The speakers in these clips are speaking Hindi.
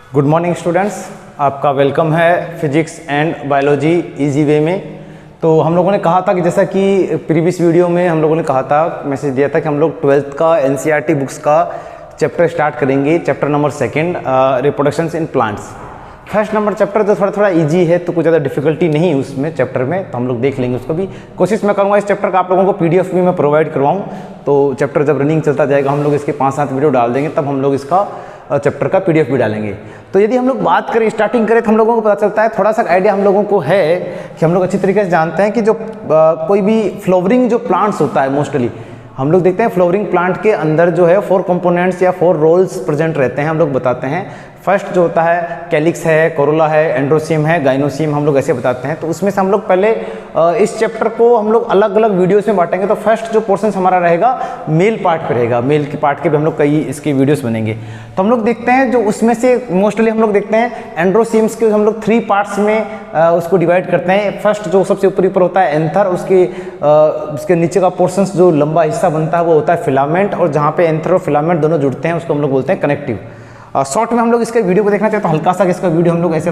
गुड मॉर्निंग स्टूडेंट्स, आपका वेलकम है physics and biology easy way में। तो हम लोगों ने कहा था कि जैसा कि प्रीवियस वीडियो में हम लोगों ने कहा था, मैसेज दिया था कि हम लोग 12th का एनसीईआरटी बुक्स का चैप्टर स्टार्ट करेंगे, chapter number 2 reproductions in plants. First number chapter तो थोड़ा इजी है, तो कुछ ज़्यादा डिफिकल्टी नहीं है उसमें चैप्टर में, तो हम लोग देख लेंगे उसको भी। कोशिश मैं करूँगा इस चैप्टर का आप लोगों को पीडीएफ भी मैं प्रोवाइड करवाऊँ, तो चैप्टर जब रनिंग चलता जाएगा हम लोग इसके 5-7 वीडियो डाल देंगे, तब हम लोग इसका चैप्टर का पीडीएफ भी डालेंगे। तो यदि हम लोग बात करें, स्टार्टिंग करें, तो हम लोगों को पता चलता है, थोड़ा सा आइडिया हम लोगों को है कि हम लोग अच्छी तरीके से जानते हैं कि जो कोई भी फ्लावरिंग जो प्लांट्स होता है, मोस्टली हम लोग देखते हैं फ्लावरिंग प्लांट के अंदर जो है 4 कंपोनेंट्स या 4 रोल्स प्रेजेंट रहते हैं। हम लोग बताते हैं फर्स्ट जो होता है कैलिक्स है, कोरोला है, एंड्रोसियम है, गाइनोसियम, हम लोग ऐसे बताते हैं। तो उसमें से हम लोग पहले इस चैप्टर को हम लोग अलग अलग वीडियोस में बांटेंगे। तो फर्स्ट जो पोर्शन हमारा रहेगा मेल पार्ट पे रहेगा, मेल के पार्ट के भी हम लोग कई इसके वीडियोस बनेंगे। तो हम लोग देखते हैं जो उसमें से मोस्टली हम लोग देखते हैं एंड्रोसियम्स के हम लोग 3 पार्ट्स में उसको डिवाइड करते हैं। फर्स्ट जो सबसे ऊपर होता है एंथर, उसके नीचे का पोर्शन जो लंबा हिस्सा बनता है वो होता है फिलामेंट, और जहाँ पे एंथर और फिलामेंट दोनों जुड़ते हैं उसको हम लोग बोलते हैं कनेक्टिव। शॉर्ट में हम लोग इसके वीडियो को देखना चाहते हैं तो हल्का सा इसका वीडियो हम लोग ऐसे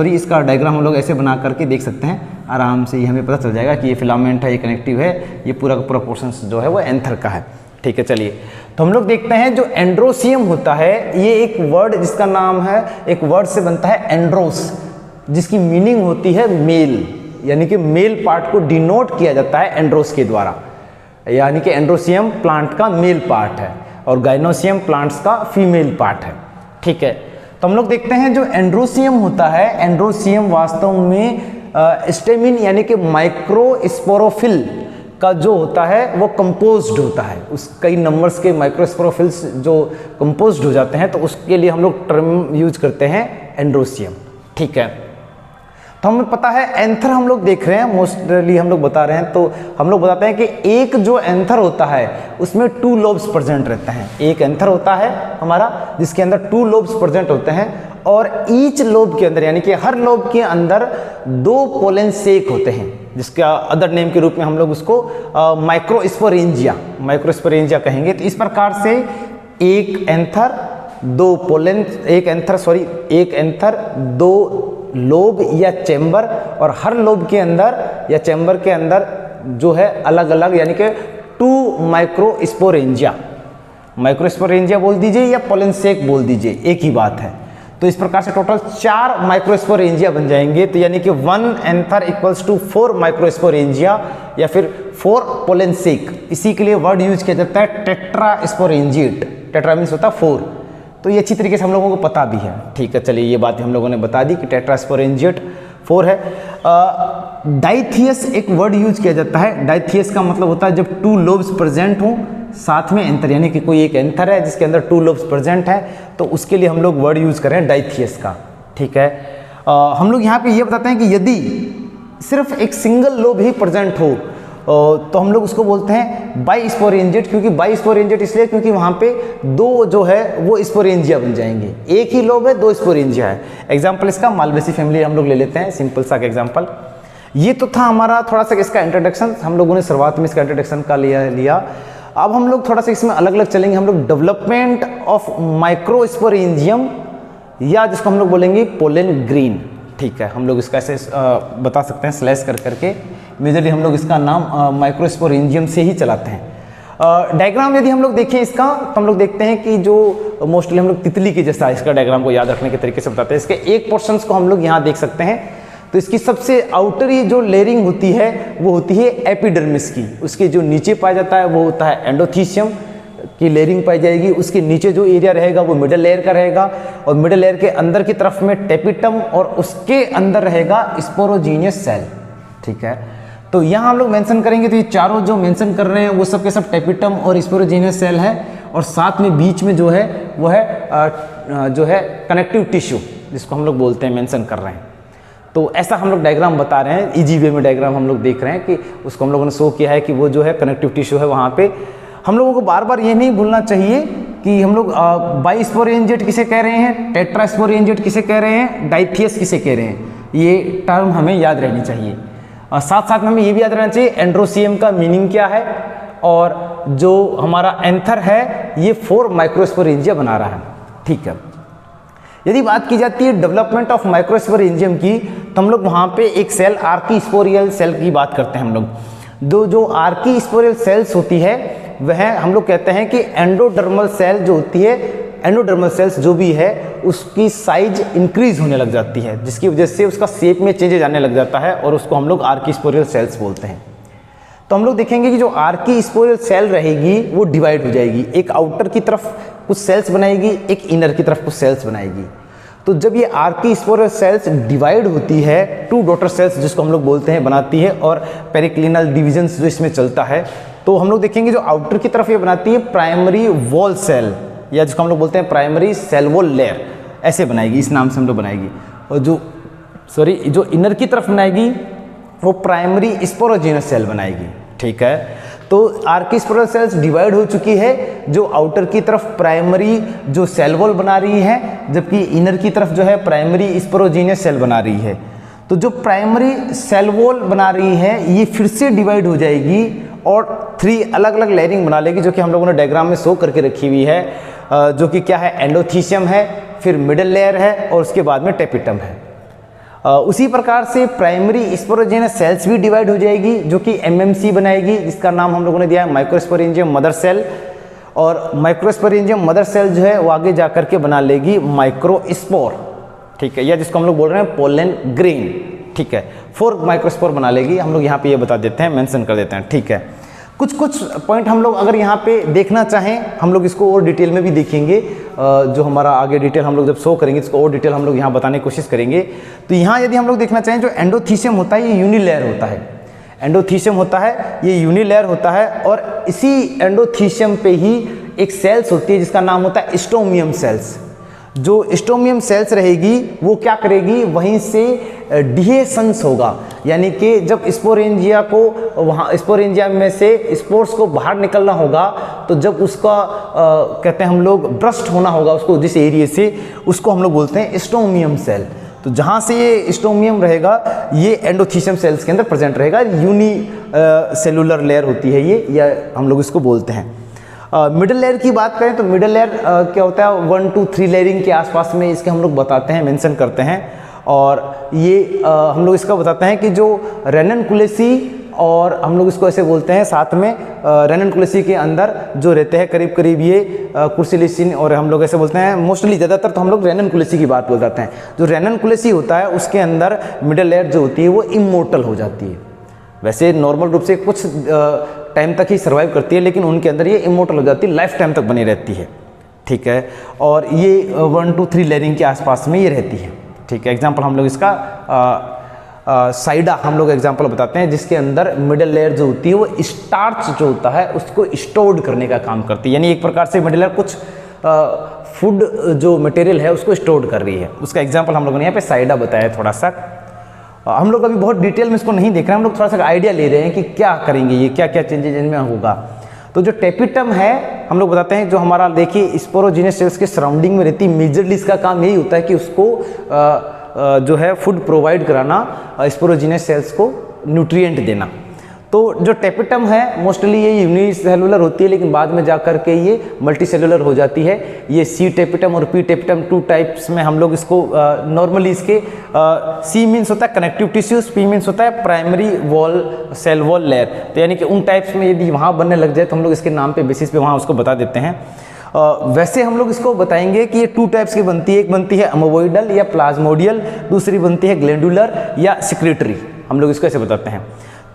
इसका डायग्राम हम लोग ऐसे बना करके देख सकते हैं आराम से। ये हमें पता चल जाएगा कि ये फिलामेंट है, ये कनेक्टिव है, ये पूरा का पूरा पोर्शन जो है वो एंथर का है। ठीक है, चलिए तो हम लोग देखते हैं जो एंड्रोसियम होता है, ये एक वर्ड जिसका नाम है, एक वर्ड से बनता है एंड्रोस, जिसकी मीनिंग होती है मेल, यानी कि मेल पार्ट को डिनोट किया जाता है एंड्रोस के द्वारा, यानी कि एंड्रोसियम प्लांट का मेल पार्ट है और गाइनोसियम प्लांट्स का फीमेल पार्ट है। ठीक है, तो हम लोग देखते हैं जो एंड्रोसियम होता है, एंड्रोसियम वास्तव में स्टेमिन यानी कि माइक्रोस्पोरोफिल का जो होता है वो कंपोज्ड होता है। उस कई नंबर्स के माइक्रोस्पोरोफिल्स जो कंपोज्ड हो जाते हैं, तो उसके लिए हम लोग टर्म यूज करते हैं एंड्रोसियम। ठीक है, तो हमें पता है एंथर हम लोग देख रहे हैं, मोस्टली हम लोग बता रहे हैं, तो हम लोग बताते हैं कि एक जो एंथर होता है उसमें 2 लोब्स प्रेजेंट रहते हैं। एक एंथर होता है हमारा जिसके अंदर 2 लोब्स प्रेजेंट होते हैं, और ईच लोब के अंदर यानी कि हर लोब के अंदर 2 पोलन सेक होते हैं, जिसका अदर नेम के रूप में हम लोग उसको माइक्रोस्पोरेंजिया कहेंगे। तो इस प्रकार से एक एंथर 2 लोब या चैम्बर, और हर लोब के अंदर या चैम्बर के अंदर जो है अलग अलग यानी कि 2 माइक्रोस्पोरेंजिया बोल दीजिए या पोलन सेक बोल दीजिए, एक ही बात है। तो इस प्रकार से टोटल 4 माइक्रोस्पोरेंजिया बन जाएंगे। तो यानी कि 1 एंथर इक्वल्स टू 4 माइक्रोस्पोरेंजिया या फिर 4 पोलन सेक। इसी के लिए वर्ड यूज किया जाता है टेट्रास्पोरेंजिएट। टेट्रा मीन्स होता है 4, तो ये अच्छी तरीके से हम लोगों को पता भी है। ठीक है, चलिए ये बात हम लोगों ने बता दी कि टेट्रास्पोरेंजिएट 4 है। डाइथियस एक वर्ड यूज किया जाता है। डाइथियस का मतलब होता है जब 2 लोब्स प्रेजेंट हों साथ में एंथर, यानी कि कोई एक एंथर है जिसके अंदर 2 लोब्स प्रेजेंट है, तो उसके लिए हम लोग वर्ड यूज करें डाइथियस का। ठीक है, हम लोग यहाँ पे ये बताते हैं कि यदि सिर्फ एक सिंगल लोब ही प्रेजेंट हो तो हम लोग उसको बोलते हैं बाइस्पोरेंजिएट। क्योंकि बाइस्पोरेंजिएट इसलिए क्योंकि वहाँ पे 2 जो है वो स्पोरेंजिया बन जाएंगे। एक ही लोब है, 2 स्पोरेंजिया है। एग्जाम्पल इसका मालवेसी फैमिली हम लोग ले लेते हैं, सिंपल सा एग्जाम्पल। ये तो था हमारा थोड़ा सा इसका इंट्रोडक्शन, हम लोगों ने शुरुआत में इसका इंट्रोडक्शन का लिया। अब हम लोग थोड़ा सा इसमें अलग अलग चलेंगे। हम लोग डेवलपमेंट ऑफ माइक्रोस्पोरेंजियम, या जिसको हम लोग बोलेंगे पोलन ग्रीन। ठीक है, हम लोग इसका ऐसे बता सकते हैं स्लैश कर करके। मेजरली हम लोग इसका नाम माइक्रोस्पोरेंजियम से ही चलाते हैं। डायग्राम यदि हम लोग देखें इसका, तो हम लोग देखते हैं कि जो मोस्टली हम लोग तितली के जैसा इसका डायग्राम को याद रखने के तरीके से बताते हैं। इसके एक पोर्शंस को हम लोग यहाँ देख सकते हैं। तो इसकी सबसे आउटरी जो लेयरिंग होती है वो होती है एपिडर्मिस की। उसके जो नीचे पाया जाता है वो होता है एंडोथीसियम की लेयरिंग पाई जाएगी। उसके नीचे जो एरिया रहेगा वो मिडल लेयर का रहेगा, और मिडल लेयर के अंदर की तरफ में टेपिटम, और उसके अंदर रहेगा स्पोरोजीनियस सेल। ठीक है, तो यहाँ हम लोग मेंशन करेंगे तो ये चारों जो मेंशन कर रहे हैं वो सब के सब टेपिटम और स्पोरोजीनियस सेल है, और साथ में बीच में जो है वो है जो है कनेक्टिव टिश्यू, जिसको हम लोग बोलते हैं, मेंशन कर रहे हैं। तो ऐसा हम लोग डायग्राम बता रहे हैं, इजी वे में डायग्राम हम लोग देख रहे हैं कि उसको हम लोगों ने शो किया है कि वो जो है कनेक्टिव टिश्यू है। वहाँ पे हम लोगों को बार बार ये नहीं भूलना चाहिए कि हम लोग बाइस्पोरेंजिएट किसे कह रहे हैं, टेट्रास्पोरेंजिएट किसे कह रहे हैं, डाइथियस किसे कह रहे हैं, ये टर्म हमें याद रहनी चाहिए। और साथ साथ में हमें ये भी याद रहना चाहिए एंड्रोसियम का मीनिंग क्या है, और जो हमारा एंथर है ये 4 माइक्रोस्पोरेंजिया बना रहा है। ठीक है, यदि बात की जाती है डेवलपमेंट ऑफ माइक्रोस्पोरेंजियम की, तो हम लोग वहाँ पे एक सेल आर्कीस्पोरियल सेल की बात करते हैं हम लोग। जो आर्कीस्पोरियल सेल्स होती है वह हम लोग कहते हैं कि एंडोडर्मल सेल जो होती है, एंडोडर्मल सेल्स जो भी है उसकी साइज इंक्रीज होने लग जाती है, जिसकी वजह से उसका शेप में चेंजेज आने लग जाता है और उसको हम लोग आर्कीस्पोरियल सेल्स बोलते हैं। तो हम लोग देखेंगे कि जो आर्कीस्पोरियल सेल रहेगी वो डिवाइड हो जाएगी, एक आउटर की तरफ कुछ सेल्स बनाएगी, एक इनर की तरफ कुछ सेल्स बनाएगी। तो जब ये आर्कीस्पोरियल सेल्स डिवाइड होती है, टू डॉटर सेल्स जिसको हम लोग बोलते हैं बनाती है, और पेरिक्लिनल डिविजन्स जो इसमें चलता है, तो हम लोग देखेंगे जो आउटर की तरफ ये बनाती है प्राइमरी वॉल सेल, या जिसको हम लोग बोलते हैं प्राइमरी सेल वॉल लेयर, ऐसे बनाएगी, इस नाम से हम लोग बनाएगी। और जो इनर की तरफ बनाएगी वो प्राइमरी स्पोरोजेनस सेल बनाएगी। ठीक है, तो आर्कीस्पोरियल सेल्स डिवाइड हो चुकी है, जो आउटर की तरफ प्राइमरी जो सेल वॉल बना रही है, जबकि इनर की तरफ जो है प्राइमरी स्पोरोजेनस सेल बना रही है। तो जो प्राइमरी सेल वॉल बना रही है ये फिर से डिवाइड हो जाएगी और 3 अलग अलग लेयरिंग बना लेगी, जो कि हम लोगों ने डायग्राम में शो करके रखी हुई है, जो कि क्या है, एंडोथीशियम है, फिर मिडल लेयर है और उसके बाद में टेपिटम है। उसी प्रकार से प्राइमरी स्पोरोजेनस सेल्स भी डिवाइड हो जाएगी, जो कि एमएमसी बनाएगी, जिसका नाम हम लोगों ने दिया है माइक्रोस्पोरेंजियम मदर सेल। और माइक्रोस्पोरेंजियम मदर सेल जो है वो आगे जा करके बना लेगी माइक्रोस्पोर। ठीक है, या जिसको हम लोग बोल रहे हैं पोलन ग्रेन। ठीक है, 4 माइक्रोस्पोर बना लेगी, हम लोग यहाँ पे ये बता देते हैं, मेंशन कर देते हैं। ठीक है, कुछ पॉइंट हम लोग अगर यहाँ पे देखना चाहें, हम लोग इसको और डिटेल में भी देखेंगे, जो हमारा आगे डिटेल हम लोग जब शो करेंगे इसको और डिटेल हम लोग यहाँ बताने की कोशिश करेंगे। तो यहाँ यदि हम लोग देखना चाहें, जो एंडोथीशियम होता है ये यूनिलेयर होता है, एंडोथीशियम होता है ये यूनिलेयर होता है, और इसी एंडोथीशियम पे ही एक सेल्स होती है जिसका नाम होता है स्टोमियम सेल्स। जो स्टोमियम सेल्स रहेगी वो क्या करेगी, वहीं से डिहेसंस होगा, यानी कि जब स्पोरेंजिया को वहाँ स्पोरेंजिया में से स्पोर्स को बाहर निकलना होगा, तो जब उसका कहते हैं हम लोग ब्रस्ट होना होगा उसको जिस एरिया से, उसको हम लोग बोलते हैं स्टोमियम सेल। तो जहाँ से ये स्टोमियम रहेगा ये एंडोथीशियम सेल्स के अंदर प्रेजेंट रहेगा, यूनी सेलुलर लेयर होती है ये, या हम लोग इसको बोलते हैं। मिडल लेयर की बात करें तो मिडल लेयर क्या होता है, 1 to 3 लेयरिंग के आसपास में इसके हम लोग बताते हैं, मेंशन करते हैं। और ये हम लोग इसका बताते हैं कि जो रेननकुलेसी, और हम लोग इसको ऐसे बोलते हैं साथ में रेननकुलेसी के अंदर जो रहते हैं करीब करीब ये कुर्सिलिसिन, और हम लोग ऐसे बोलते हैं मोस्टली ज़्यादातर तो हम लोग रेननकुलेसी की बात बताते हैं। जो रेननकुलेसी होता है उसके अंदर मिडल लेयर जो होती है वो इमोर्टल हो जाती है। वैसे नॉर्मल रूप से कुछ टाइम तक ही सर्वाइव करती है, लेकिन उनके अंदर ये इमोर्टल हो जाती है, लाइफ टाइम तक बनी रहती है। ठीक है, और ये 1 to 3 लेयरिंग के आसपास में ये रहती है। ठीक है, एग्जाम्पल हम लोग इसका साइडा हम लोग एग्जाम्पल बताते हैं, जिसके अंदर मिडल लेयर जो होती है वो स्टार्च जो होता है उसको स्टोर्ड करने का काम करती है, यानी एक प्रकार से मिडल लेयर कुछ फूड जो मटेरियल है उसको स्टोर्ड कर रही है। उसका एग्जाम्पल हम लोगों ने यहाँ पे साइडा बताया थोड़ा सा। हम लोग अभी बहुत डिटेल में इसको नहीं देख रहे हैं, हम लोग थोड़ा सा आइडिया ले रहे हैं कि क्या करेंगे, ये क्या क्या चेंजेज इनमें होगा। तो जो टेपिटम है हम लोग बताते हैं, जो हमारा देखिए स्पोरोजेनस सेल्स के सराउंडिंग में रहती है, मेजरली इसका काम यही होता है कि उसको जो है फूड प्रोवाइड कराना, स्पोरोजेनस सेल्स को न्यूट्रिएंट देना। तो जो टेपिटम है मोस्टली ये यूनिसेलुलर होती है, लेकिन बाद में जाकर के ये मल्टीसेलुलर हो जाती है। ये सी टेपिटम और पी टेपिटम 2 टाइप्स में हम लोग इसको नॉर्मली इसके सी मीन्स होता है कनेक्टिव टिश्यूज, पी मीन्स होता है primary wall cell wall layer. तो यानी कि उन टाइप्स में यदि वहाँ बनने लग जाए तो हम लोग इसके नाम पे बेसिस पे वहाँ उसको बता देते हैं। वैसे हम लोग इसको बताएंगे कि ये 2 टाइप्स की बनती है, एक बनती है अमोबोइडल या प्लाज्मोडियल, दूसरी बनती है ग्लैंडुलर या सिक्रेटरी, हम लोग इसको ऐसे बताते हैं।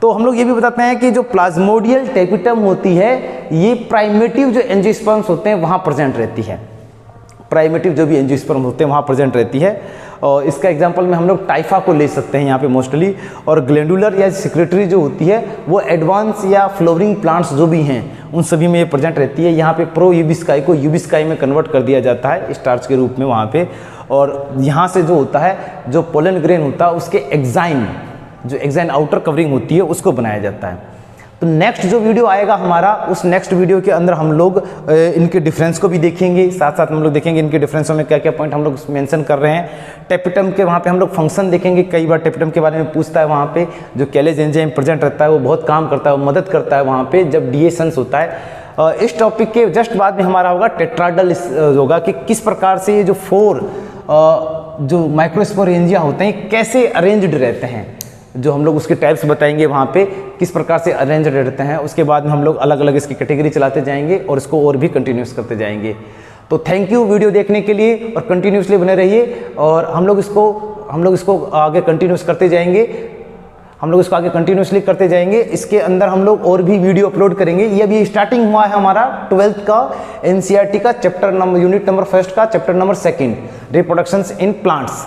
तो हम लोग ये भी बताते हैं कि जो प्लाज्मोडियल टेपिटम होती है ये प्राइमेटिव जो एंजियोस्पर्म्स होते हैं वहाँ प्रेजेंट रहती है, प्राइमेटिव जो भी एंजियोस्पर्म होते हैं वहाँ प्रेजेंट रहती है। और इसका एग्जांपल में हम लोग टाइफा को ले सकते हैं यहाँ पे मोस्टली। और ग्लैंडुलर या सिक्रेटरी जो होती है वो एडवांस या फ्लोवरिंग प्लांट्स जो भी हैं उन सभी में ये प्रेजेंट रहती है। यहाँ पे प्रो यूबिस्काई को यूबिस्काई में कन्वर्ट कर दिया जाता है स्टार्च के रूप में वहाँ पे। और यहाँ से जो होता है जो पोलन ग्रेन होता है उसके एग्जाइन, जो एग्जाइन आउटर कवरिंग होती है उसको बनाया जाता है। तो नेक्स्ट जो वीडियो आएगा हमारा, उस नेक्स्ट वीडियो के अंदर हम लोग इनके डिफरेंस को भी देखेंगे, साथ साथ हम लोग देखेंगे इनके डिफरेंसों में क्या क्या पॉइंट हम लोग मेंशन कर रहे हैं। टेपिटम के वहाँ पे हम लोग फंक्शन देखेंगे, कई बार टेपिटम के बारे में पूछता है, वहाँ पे जो कैलेज एंजाइम प्रेजेंट रहता है वो बहुत काम करता है, वो मदद करता है वहाँ पे जब डिएसेंस होता है। इस टॉपिक के जस्ट बाद में हमारा होगा टेट्राडल होगा कि किस प्रकार से ये जो 4 जो माइक्रोस्पोरेंजिया होते हैं कैसे अरेंज्ड रहते हैं, जो हम लोग उसके टाइप्स बताएंगे वहाँ पे किस प्रकार से अरेंज रहते हैं। उसके बाद में हम लोग अलग अलग इसकी कैटेगरी चलाते जाएंगे और इसको और भी कंटिन्यूस करते जाएंगे। तो थैंक यू वीडियो देखने के लिए और कंटिन्यूसली बने रहिए और हम लोग इसको आगे कंटिन्यूस करते जाएंगे। आगे कंटिन्यूसली करते जाएंगे। इसके अंदर हम लोग और भी वीडियो अपलोड करेंगे। ये अभी स्टार्टिंग हुआ है हमारा 12th का एनसीईआरटी का चैप्टर नंबर यूनिट नंबर 1 का chapter number 2 reproductions in plants.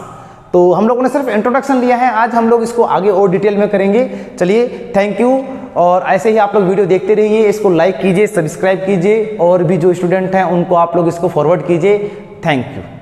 तो हम लोगों ने सिर्फ इंट्रोडक्शन लिया है, आज हम लोग इसको आगे और डिटेल में करेंगे। चलिए थैंक यू, और ऐसे ही आप लोग वीडियो देखते रहिए, इसको लाइक कीजिए, सब्सक्राइब कीजिए और भी जो स्टूडेंट हैं उनको आप लोग इसको फॉरवर्ड कीजिए। Thank you.